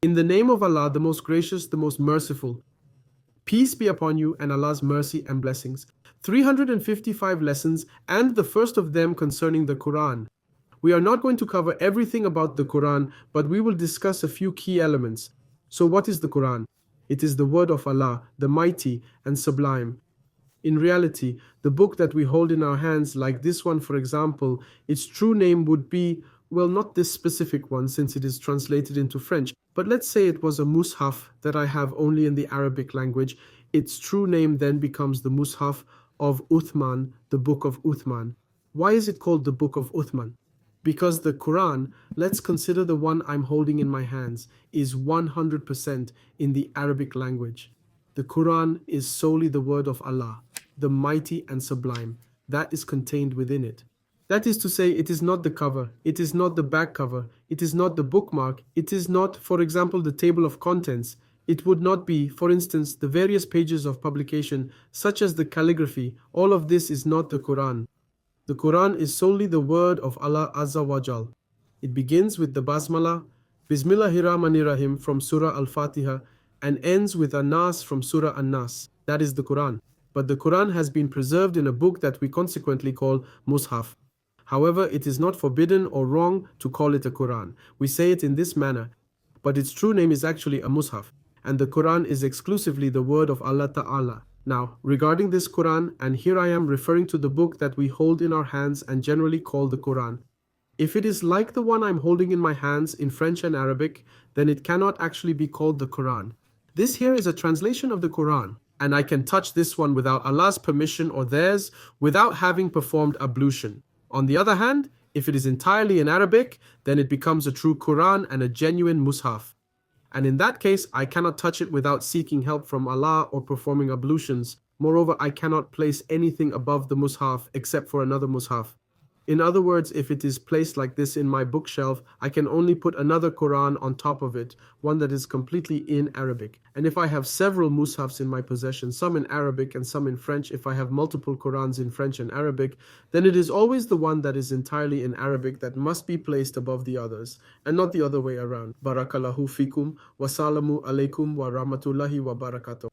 In the name of Allah, the most gracious, the most merciful. Peace be upon you and Allah's mercy and blessings. 355 lessons, and the first of them concerning the Quran. We are not going to cover everything about the Quran, but we will discuss a few key elements. So what is the Quran? It is the word of Allah, the mighty and sublime. In reality, the book that we hold in our hands, like this one for example, its true name would be, well, not this specific one since it is translated into French, but let's say it was a mushaf that I have only in the Arabic language. Its true name then becomes the mushaf of Uthman, the book of Uthman. Why is it called the book of Uthman? Because the Quran, let's consider the one I'm holding in my hands, is 100% in the Arabic language. The Quran is solely the word of Allah, the mighty and sublime, that is contained within it. That is to say, it is not the cover, it is not the back cover, it is not the bookmark, it is not, for example, the table of contents. It would not be, for instance, the various pages of publication, such as the calligraphy. All of this is not the Quran. The Quran is solely the word of Allah Azza wa Jal. It begins with the Basmala, Bismillahirrahmanirrahim from Surah Al-Fatiha, and ends with An-Nas from Surah An-Nas. That is the Quran. But the Quran has been preserved in a book that we consequently call Mushaf. However, it is not forbidden or wrong to call it a Quran. We say it in this manner, but its true name is actually a Mushaf, and the Quran is exclusively the word of Allah Ta'ala. Now, regarding this Quran, and here I am referring to the book that we hold in our hands and generally call the Quran. If it is like the one I'm holding in my hands in French and Arabic, then it cannot actually be called the Quran. This here is a translation of the Quran, and I can touch this one without Allah's permission or theirs, without having performed ablution. On the other hand, if it is entirely in Arabic, then it becomes a true Quran and a genuine Mushaf. And in that case, I cannot touch it without seeking help from Allah or performing ablutions. Moreover, I cannot place anything above the Mushaf except for another Mushaf. In other words, if it is placed like this in my bookshelf, I can only put another Quran on top of it, one that is completely in Arabic. And if I have several mushafs in my possession, some in Arabic and some in French, if I have multiple Qurans in French and Arabic, then it is always the one that is entirely in Arabic that must be placed above the others, and not the other way around. Barakallahu fikum, wassalamu alaikum wa rahmatullahi wa barakatuh.